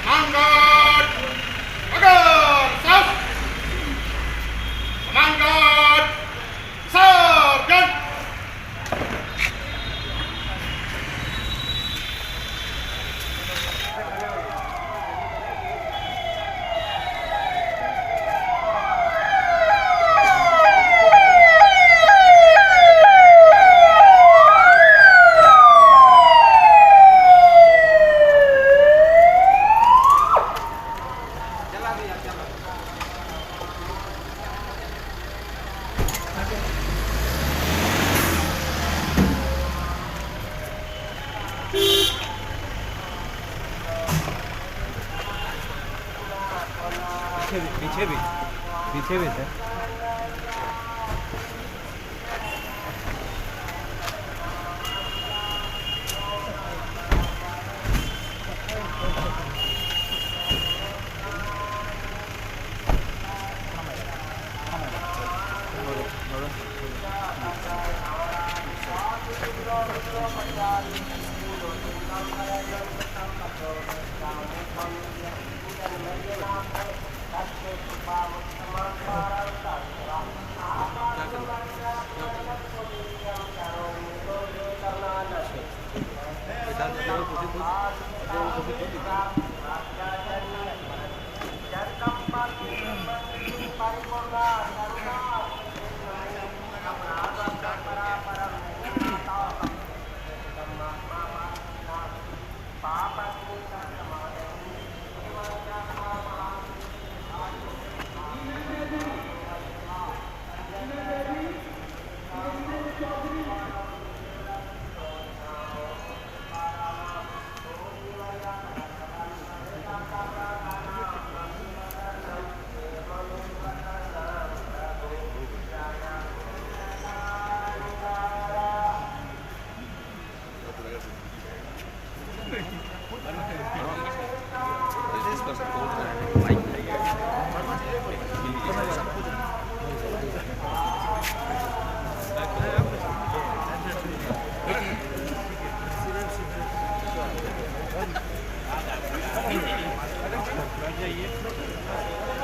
Command guard! Order! South! Command guard! Sergeant! पीछे भी sir.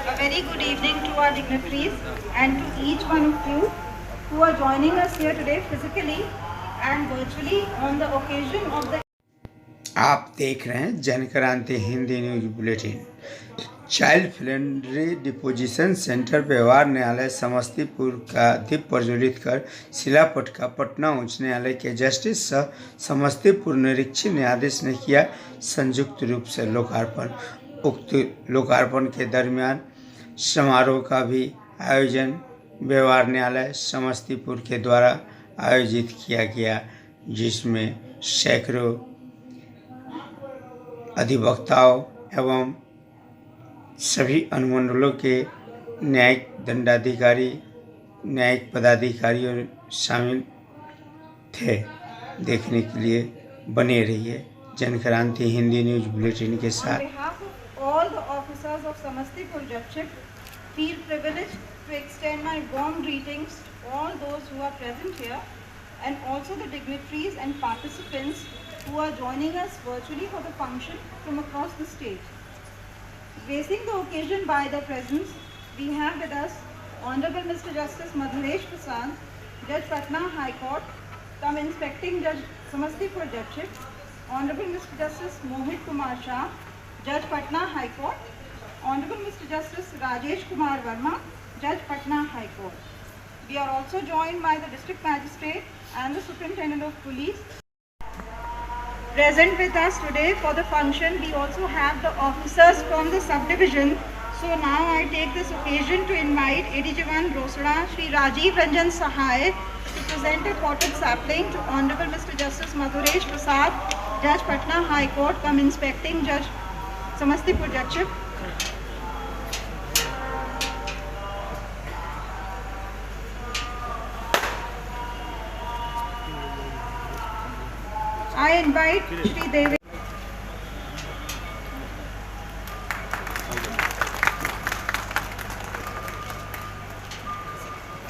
A very good evening to our dignitaries and to each one of you who are joining us here today physically and virtually on the occasion of the आप देख रहे हैं Jankranti Hindi news bulletin. Child friendly deposition centre व्यवहार न्यायालय समस्तीपुर का दीप प्रज्वलित कर शिलापट का पटना उच्च न्यायालय के जस्टिस सह समस्तीपुर निरीक्षक न्यायाधीश ने किया संयुक्त रूप से लोकार्पण। उक्त लोकार्पण के दरमियान समारोह का भी आयोजन व्यवहार न्यायालय समस्तीपुर के द्वारा आयोजित किया गया, जिसमें सैकड़ों अधिवक्ताओं एवं सभी अनुमंडलों के न्यायिक दंडाधिकारी, न्यायिक पदाधिकारियों शामिल थे। देखने के लिए बने रहिए जनक्रांति हिंदी न्यूज बुलेटिन के साथ। all the officers of Samastipur Judgeship feel privileged to extend my warm greetings to all those who are present here and also the dignitaries and participants who are joining us virtually for the function from across the state. Gracing the occasion by their presence, we have with us Honorable Mr. Justice Madhuresh Prasad, Judge Patna High Court, come inspecting Judge Samastipur Judgeship, Honorable Mr. Justice Mohit Kumar Shah, Judge Patna High Court, Honorable Mr. Justice Rajesh Kumar Verma, Judge Patna High Court. We are also joined by the District Magistrate and the Superintendent of Police. Present with us today for the function, we also have the officers from the subdivision. So now I take this occasion to invite ADG1 Rosada, Shri Rajiv Ranjan Sahai, to present a potted sapling to Honorable Mr. Justice Madhuresh Prasad, Judge Patna High Court, come inspecting Judge Samastipur Judgeship. I invite Shri Devi.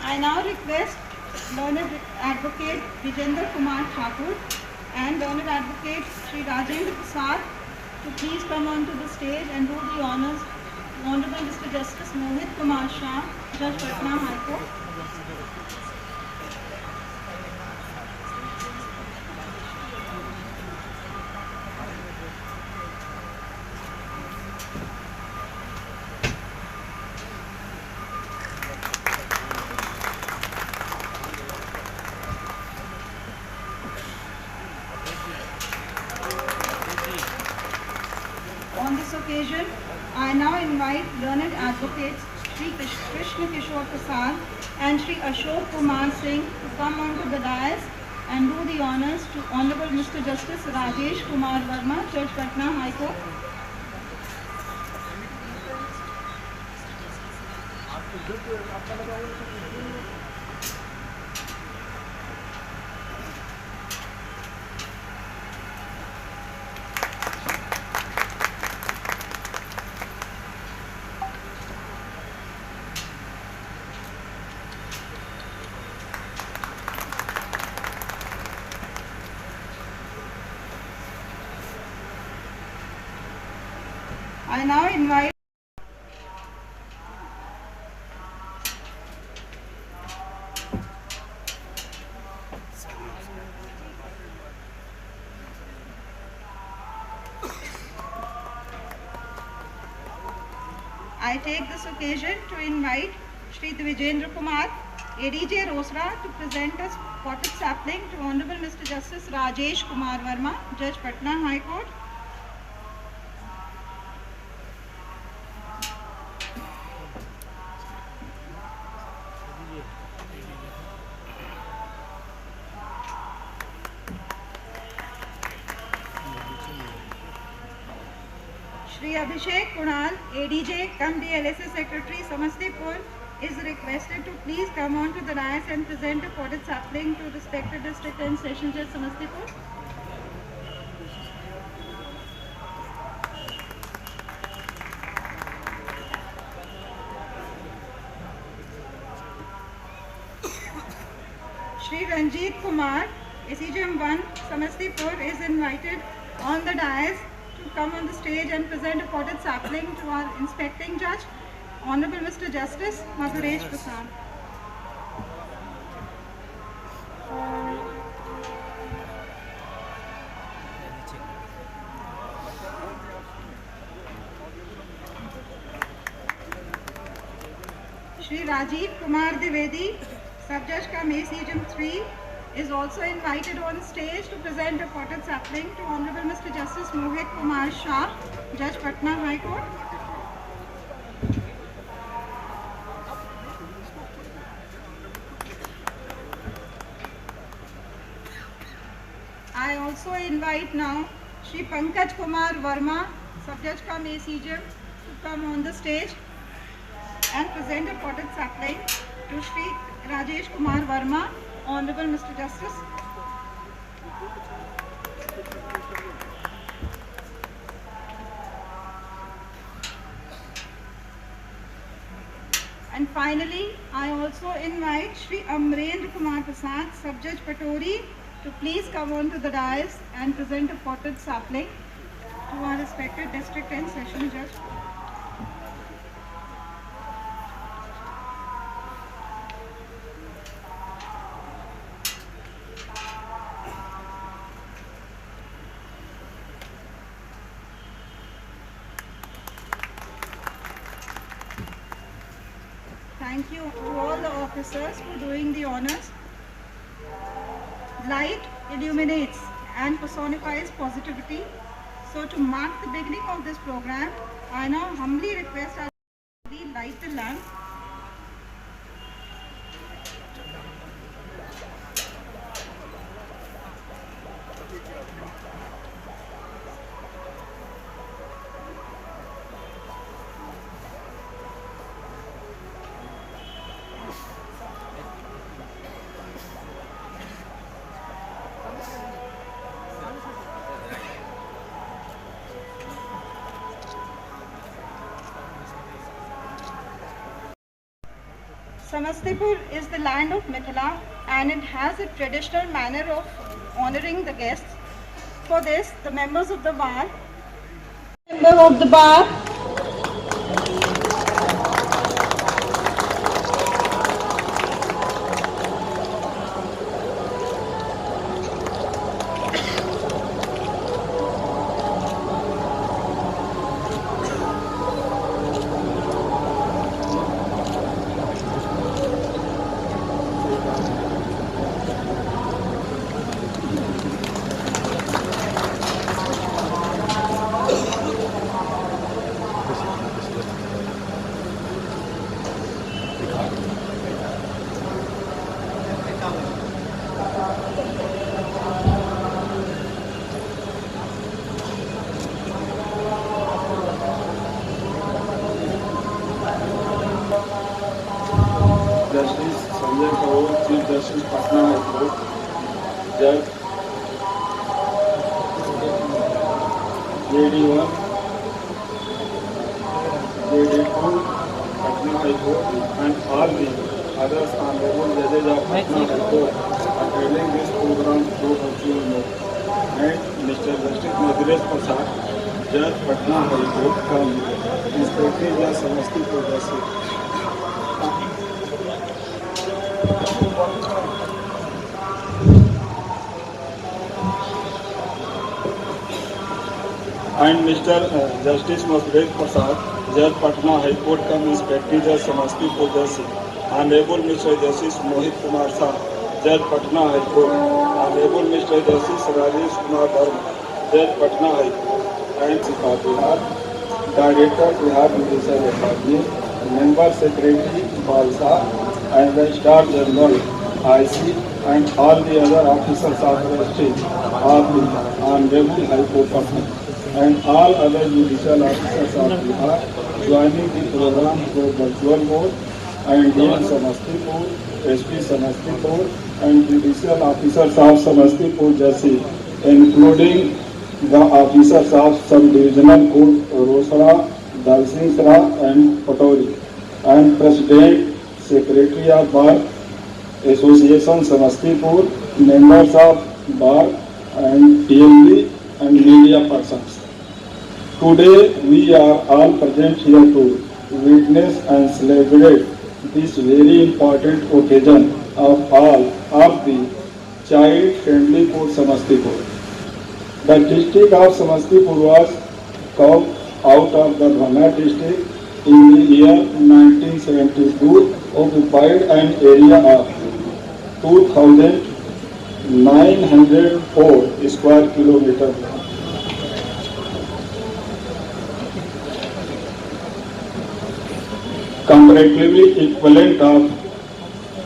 I now request Learned Advocate Vijender Kumar Thakur and learned advocate Shri Rajendra Prasad to please come on to the stage and do the honors. Honorable Mr. Justice Mohit Kumar Shah, Judge Patna High Court. On this occasion, I now invite learned advocates Shri Krishna Kishore Prasad and Shri Ashok Kumar Singh to come onto the dais and do the honors to Honorable Mr. Justice Rajesh Kumar Verma, Judge Patna High Court. I now invite I take this occasion to invite Shri Dvijendra Kumar, ADJ Rosra, to present us potted sapling to Honorable Mr. Justice Rajesh Kumar Verma, Judge Patna High Court. Shri Abhishek Kunal, ADJ, cum DLSS Secretary, Samastipur, is requested to please come on to the dais and present a potted sapling to respected district and session judge, Samastipur. Shri Ranjit Kumar, SEGM 1, Samastipur, is invited on the dais to come on the stage and present a potted sapling to our inspecting judge, Honorable Mr. Justice Madhuresh Prasad. Shri Rajiv Kumar Dwivedi, Sub-Judge Cum ACGM 3, is also invited on stage to present a potted sapling to Honorable Mr. Justice Mohit Kumar Shah, Judge Patna High Court. I also invite now Shri Pankaj Kumar Verma, Sub-Judge Cum ACGM, to come on the stage and present a potted sapling to Shri Rajesh Kumar Verma, Honorable Mr. Justice. And finally, I also invite Shri Amrendra Kumar Prasad, Sub-Judge Patori, to please come on to the dais and present a potted sapling to our respected district and session judge. Thank you to all the officers for doing the honors. Light illuminates and personifies positivity. So to mark the beginning of this program, I now humbly request our to light the lamp. Samastipur is the land of Mithila and it has a traditional manner of honoring the guests. For this, the members of the bar, member of the bar, Justice Sanjay Kaur, Chief Justice Patna High Court, Judge JD1, JD2, Patna High Court, and all the others honorable judges of Patna High Court attending this program through virtual mode, and Mr. Justice Madhresh Prasad, Judge Patna High Court, Inspector Judge Samastipur District. And Mr. Justice Madhresh Prasad, Judge Patna High Court cum Inspector Judge Samastipur District. Honorable Mr. Justice Mohit Kumar Shah, Judge Patna High Court. Honorable Mr. Justice Rajesh Kumar Verma, Judge Patna High Court. And Sipah Bihar, Director Bihar Judicial Academy, Member Secretary Balsa, and the Star General IC, and all the other officers of the state of the Honorable High Court Patna, and all other judicial officers of Bihar joining the program through virtual mode, and DN Samastipur, SP Samastipur, and judicial officers of Samastipur Jasi, including the officers of Sub-Divisional Court Rosara, Dalsingsara, and Patori, and President, Secretary of Bar Association Samastipur, members of Bar and TMB, and media persons. Today we are all present here to witness and celebrate this very important occasion of all of the child-friendly for Samastipur. The district of Samastipur was carved out of the Darbhanga district in the year 1972, occupied an area of 2,904 square kilometers. Comparatively equivalent of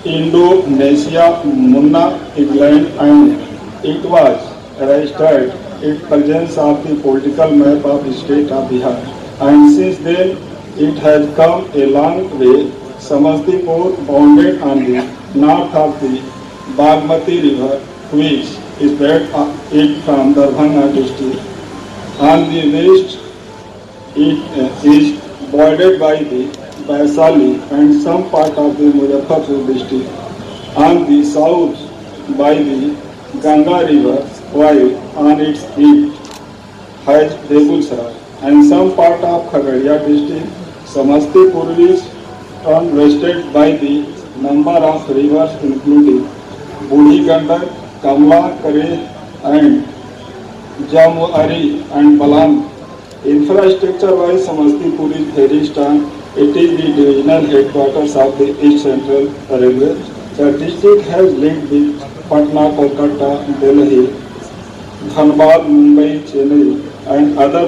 Indonesia, Munna, England, and it was registered in presence of the political map of the state of Bihar. And since then, it has come a long way. Samastipur bounded on the north of the Bagmati River, which is spread it from Darbhanga district. On the west, it is bordered by the Vaishali and some part of the Muzaffarpur district. On the south by the Ganga River, while on its east has Begulsarai and some part of Khagaria district. Samastipur is unwested by the number of rivers including Budi Gandak, Kamla, Kare, and Jamuari and Balam. Infrastructure-wise, Samastipur is very strong. It is the divisional headquarters of the East Central Railway. The district has linked with Patna, Kolkata, Delhi, Dhanbad, Mumbai, Chennai, and other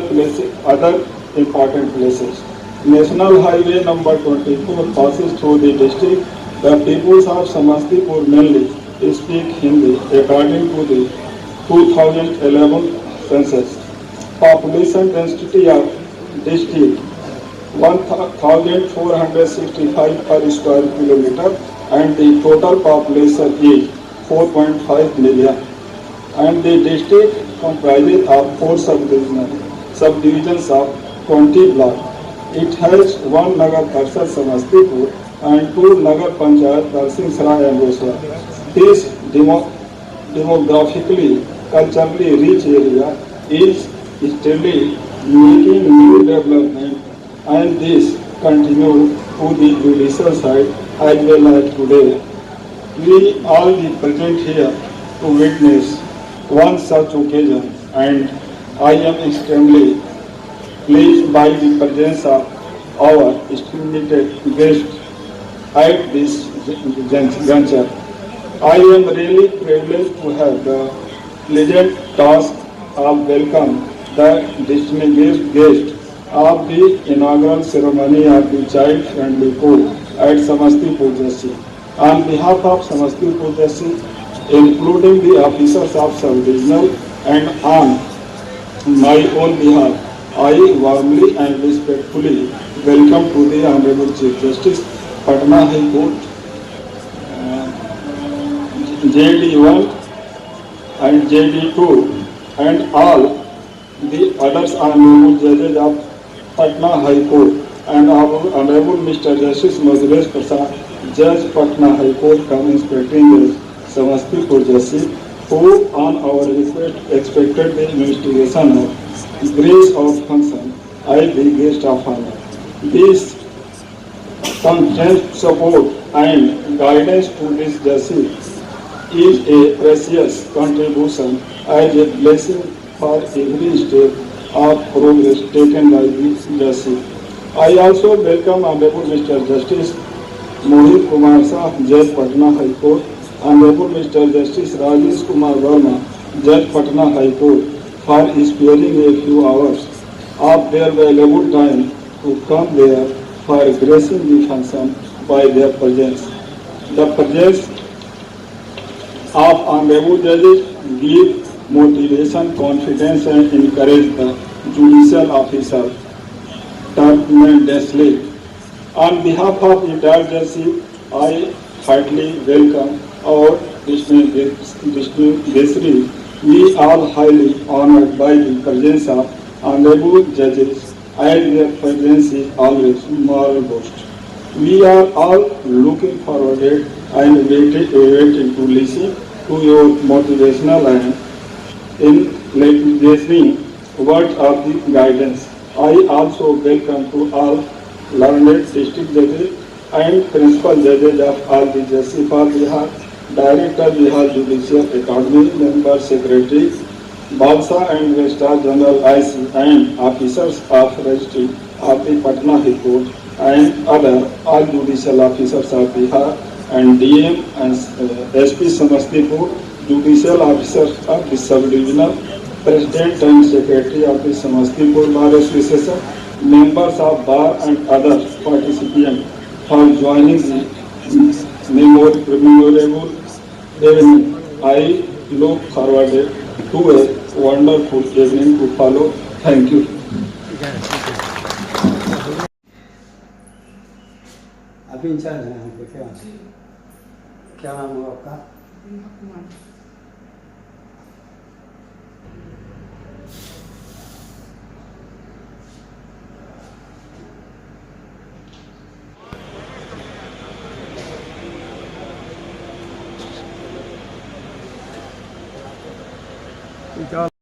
important places. National Highway number 24 passes through the district. The peoples of Samastipur mainly speak Hindi according to the 2011 census. Population density of district 1,465 per square kilometer, and the total population is 4.5 million. And the district comprises of 4 subdivisions of 20 blocks. It has 1 Nagar Parshad Samastipur and 2 Nagar Panchayat Dalsingsara and Rosara. This demographically culturally rich area is steadily making new development, and this continued to the judicial side as well as today. We all be present here to witness one such occasion, and I am extremely pleased by the presence of our esteemed guests at this juncture. I am really privileged to have the pleasant task of welcome the distinguished guest of the inaugural ceremony of the Child Friendly Court at Samastipur Jhansi. On behalf of Samastipur Jhansi, including the officers of sub-regional and on my own behalf, I warmly and respectfully welcome to the Honorable Chief Justice, Patna High Court, JD1 and JD2 and all the others honorable judges of Patna High Court and our Honorable Mr. Justice Madhuresh Prasad, Judge Patna High Court, Inspecting Judge Samastipur Jhansi, who on our request expected the investigation of grace of function as the guest of honor. This constant support and guidance to this Jhansi is a precious contribution as a blessing for every step of progress taken by the Jhansi. I also welcome Honorable Mr. Justice Mohit Kumar Shah, Judge Patna High Court, Honorable Mr. Justice Rajesh Kumar Verma, Judge Patna High Court, for sparing a few hours of their valuable time to come there for gracing the function by their presence. The presence of honorable judges give motivation, confidence and encourage the judicial officer tremendously. On behalf of the entire Jhansi, I heartily welcome our distinguished guests. We are highly honored by the presence of honorable judges, and their presence is always moral boast. We are all looking forward and waiting to listen to your motivational and enlightening words of the guidance. I also welcome to all learned district judges and principal judges of all the Jhansi for Bihar, Director Bihar Judicial Academy, Member Secretary, Balsa and Registrar General IC, and officers of Registry of the Patna High Court and other all judicial officers of Bihar and DM and SP Samastipur, judicial officers of the sub-divisional, President and Secretary of the Samastipur Bar Association, members of Bar and other participants for joining the memorable evening. I look forward to a wonderful evening to follow. Thank you. अभी in charge हैं हमको क्या नाम हुआ आपका?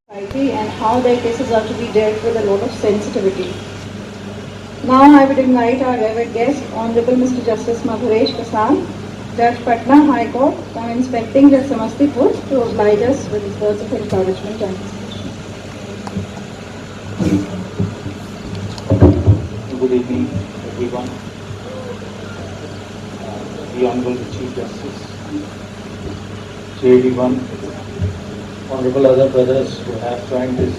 Society and how their cases are to be dealt with a lot of sensitivity. Now I would invite our revered guest, Honorable Mr. Justice Madhuresh Prasad, Judge Patna High Court, Inspecting Judge Samastipur, to oblige us with his words of encouragement and Good evening, everyone. The Honorable Chief Justice, JD1, Honorable other brothers who have joined this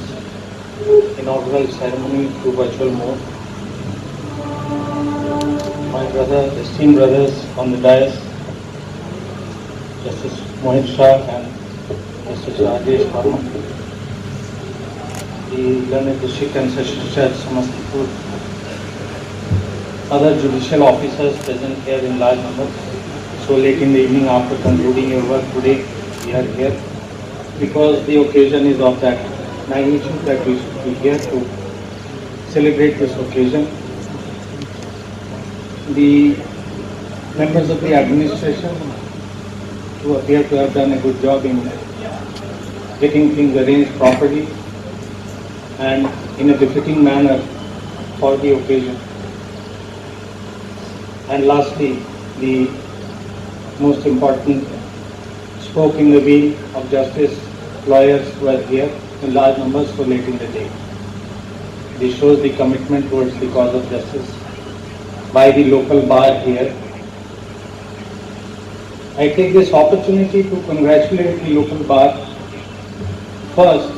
inaugural ceremony through virtual mode, my esteemed brothers on the dais, Justice Mohit Shah and Justice Rajesh Verma, the learned District and Sessions Judge Samastipur, other judicial officers present here in large numbers. So late in the evening, after concluding your work today, we are here because the occasion is of that magnitude that we should be here to celebrate this occasion. The members of the administration who appear to have done a good job in getting things arranged properly and in a befitting manner for the occasion. And lastly, the most important spoke in the wheel of justice, lawyers were here in large numbers so late in the day. This shows the commitment towards the cause of justice by the local bar here. I take this opportunity to congratulate the local bar. First,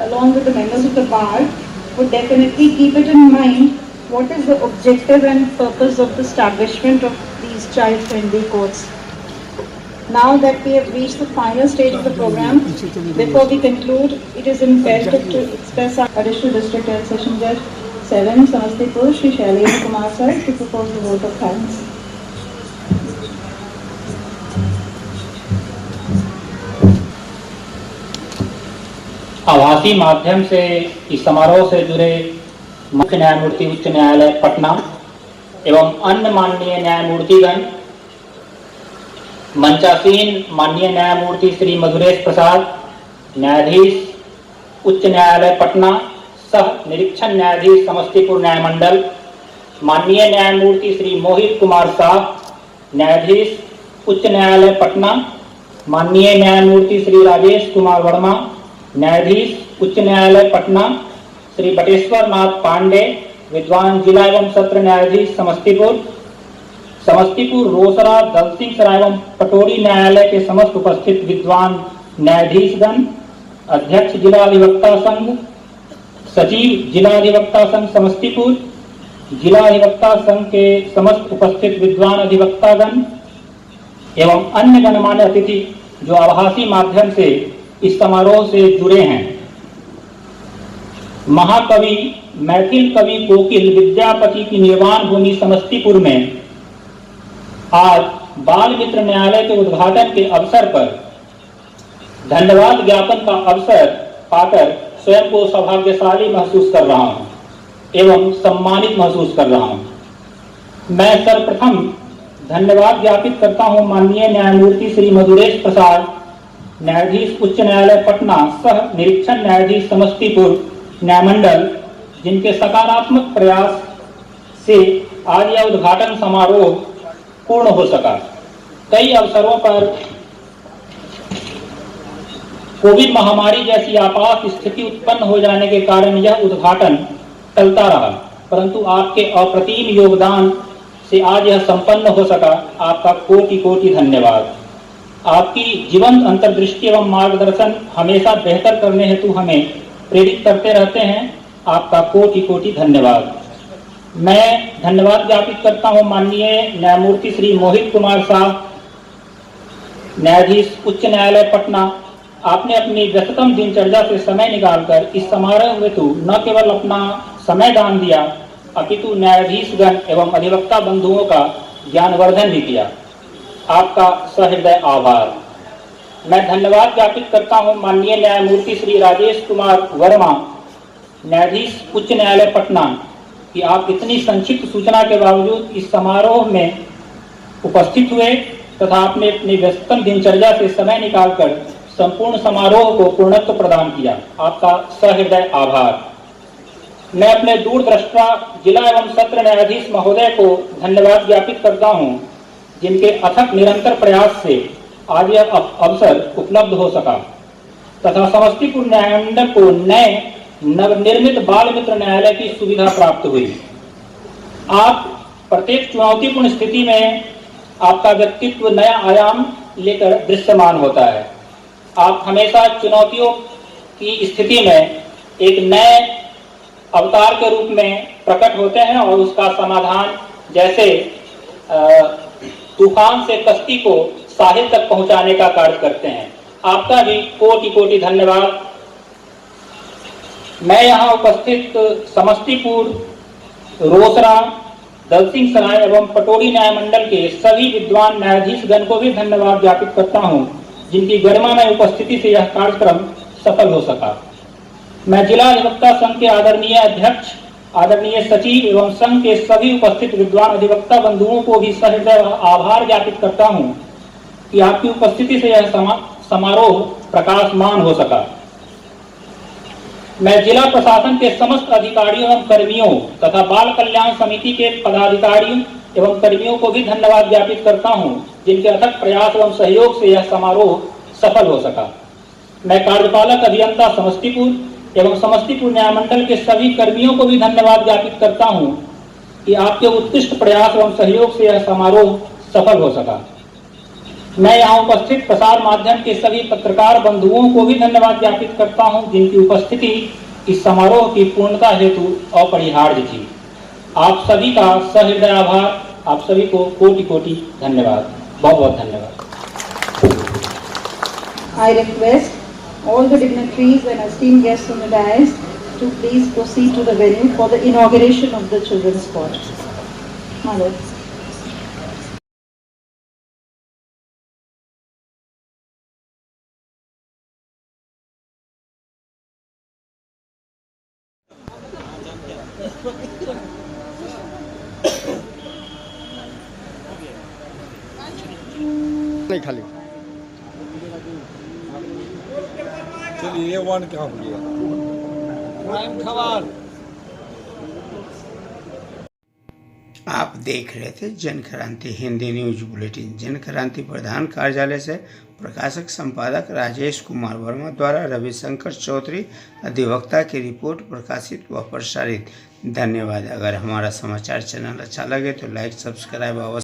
along with the members of the bar, would definitely keep it in mind what is the objective and purpose of the establishment of these child-friendly courts. Now that we have reached the final stage of the program, before we conclude, it is imperative to express our Additional District Health Session Judge 7, Samastipur, Shri Shailendra Kumar Sir, to propose the vote of thanks. आभासी माध्यम से इस समारोह से जुड़े मुख्य न्यायमूर्ति उच्च न्यायालय पटना एवं अन्य माननीय न्यायमूर्तिगण, मंचासीन माननीय न्यायमूर्ति श्री मधुरेश प्रसाद, न्यायाधीश उच्च न्यायालय पटना सह निरीक्षण न्यायाधीश समस्तीपुर न्यायमंडल, माननीय न्यायमूर्ति श्री मोहित कुमार शाह, न्यायाधीश उच्च न्यायालय पटना, माननीय न्यायमूर्ति श्री राजेश कुमार वर्मा, न्यायाधीश उच्च न्यायालय पटना, श्री बटेश्वर नाथ पांडे, विद्वान जिला एवं सत्र न्यायाधीश समस्तीपुर, समस्तीपुर रोसड़ा दल सिंह सराय एवं पटोरी न्यायालय के समस्त उपस्थित विद्वान न्यायाधीशगण, अध्यक्ष जिला अधिवक्ता संघ, सचिव जिला अधिवक्ता संघ समस्तीपुर, जिला अधिवक्ता संघ के समस्त उपस्थित विद्वान अधिवक्तागण एवं अन्य गणमान्य अतिथि जो आभासी माध्यम से इस समारोह से जुड़े हैं। महाकवि मैथिल कवि कोकिल विद्यापति की निर्वाण भूमि समस्तीपुर में आज बाल मित्र न्यायालय के उद्घाटन के अवसर पर धन्यवाद ज्ञापन का अवसर पाकर स्वयं को सौभाग्यशाली महसूस कर रहा हूं एवं सम्मानित महसूस कर रहा हूं। मैं सर्वप्रथम धन्यवाद ज्ञापित करता हूं माननीय न्यायमूर्ति श्री मधुरेश प्रसाद, न्यायाधीश उच्च न्यायालय पटना सह निरीक्षण न्यायाधीश समस्तीपुर न्यायमंडल, जिनके सकारात्मक प्रयास से आज यह उद्घाटन समारोह पूर्ण हो सका। कई अवसरों पर कोविड महामारी जैसी आपात स्थिति उत्पन्न हो जाने के कारण यह उद्घाटन टलता रहा, परंतु आपके अप्रतिम योगदान से आज यह संपन्न हो सका। आपका कोटि कोटि धन्यवाद। आपकी जीवंत अंतर्दृष्टि एवं मार्गदर्शन हमेशा बेहतर करने हेतु हमें प्रेरित करते रहते हैं। आपका कोटि कोटि धन्यवाद। मैं धन्यवाद ज्ञापित करता हूं माननीय न्यायमूर्ति श्री मोहित कुमार शाह, न्यायाधीश उच्च न्यायालय पटना। आपने अपनी व्यस्ततम दिनचर्या से समय निकालकर इस समारोह हेतु न केवल अपना समय दान दिया, अपितु न्यायाधीशगण एवं अधिवक्ता बंधुओं का ज्ञानवर्धन भी किया। आपका सहृदय आभार। मैं धन्यवाद ज्ञापित करता हूं माननीय न्यायमूर्ति श्री राजेश कुमार वर्मा, न्यायाधीश उच्च न्यायालय पटना, कि आप इतनी संक्षिप्त सूचना के बावजूद इस समारोह में उपस्थित हुए तथा आपने अपनी व्यस्ततम दिनचर्या से समय निकालकर संपूर्ण समारोह को पूर्णत्व प्रदान किया। आपका सहृदय आभार। मैं अपने दूरदृष्टा जिला एवं सत्र न्यायाधीश महोदय को धन्यवाद ज्ञापित करता हूं, जिनके अथक निरंतर प्रयास से आज यह अवसर उपलब्ध हो सका तथा समस्तीपुर न्यायमंडल को नए नवनिर्मित बाल मित्र न्यायालय की सुविधा प्राप्त हुई। आप प्रत्येक चुनौतीपूर्ण स्थिति में आपका व्यक्तित्व नया आयाम लेकर दृश्यमान होता है। आप हमेशा चुनौतियों की स्थिति में एक नए अवतार के रूप में प्रकट होते हैं और उसका समाधान जैसे तूफान से कश्ती को साहिल तक पहुंचाने का कार्य करते हैं। आपका भी कोटि कोटि धन्यवाद। मैं यहाँ उपस्थित समस्तीपुर, रोसड़ा, दलसिंह सराय एवं पटोरी न्यायमंडल के सभी विद्वान न्यायाधीश गण को भी धन्यवाद ज्ञापित करता हूँ, जिनकी गरिमामय उपस्थिति से यह कार्यक्रम सफल हो सका। मैं जिला अधिवक्ता संघ के आदरणीय अध्यक्ष, आदरणीय सचिव एवं संघ के सभी उपस्थित विद्वान अधिवक्ता बंधुओं को भी सहृदय आभार ज्ञापित करता हूँ कि आपकी उपस्थिति से यह समारोह प्रकाशमान हो सका। मैं जिला प्रशासन के समस्त अधिकारियों एवं कर्मियों तथा बाल कल्याण समिति के पदाधिकारियों एवं कर्मियों को भी धन्यवाद ज्ञापित करता हूं, जिनके अथक प्रयास एवं सहयोग से यह समारोह सफल हो सका। मैं कार्यपालक अभियंता समस्तीपुर एवं समस्तीपुर न्यायमंडल के सभी कर्मियों को भी धन्यवाद ज्ञापित करता हूं कि आपके उत्कृष्ट प्रयास एवं सहयोग से यह समारोह सफल हो सका। मैं यहाँ उपस्थित प्रसार माध्यम के सभी पत्रकार बंधुओं को भी धन्यवाद ज्ञापित करता हूँ, जिनकी उपस्थिति इस समारोह की पूर्णता हेतु अपरिहार्य थी। आप सभी का सहृदय आभार। आप सभी को कोटि कोटि धन्यवाद। बहुत बहुत धन्यवाद। I request all the dignitaries and esteemed guests on the dais to please proceed to the venue for the inauguration of the children's court. Mother. नहीं खाली चलिए वन क्या हो गया खबर। आप देख रहे थे जन क्रांति हिंदी न्यूज बुलेटिन। जन क्रांति प्रधान कार्यालय से प्रकाशक संपादक राजेश कुमार वर्मा द्वारा रविशंकर चौधरी अधिवक्ता की रिपोर्ट प्रकाशित व प्रसारित। धन्यवाद। अगर हमारा समाचार चैनल अच्छा लगे तो लाइक सब्सक्राइब अवश्य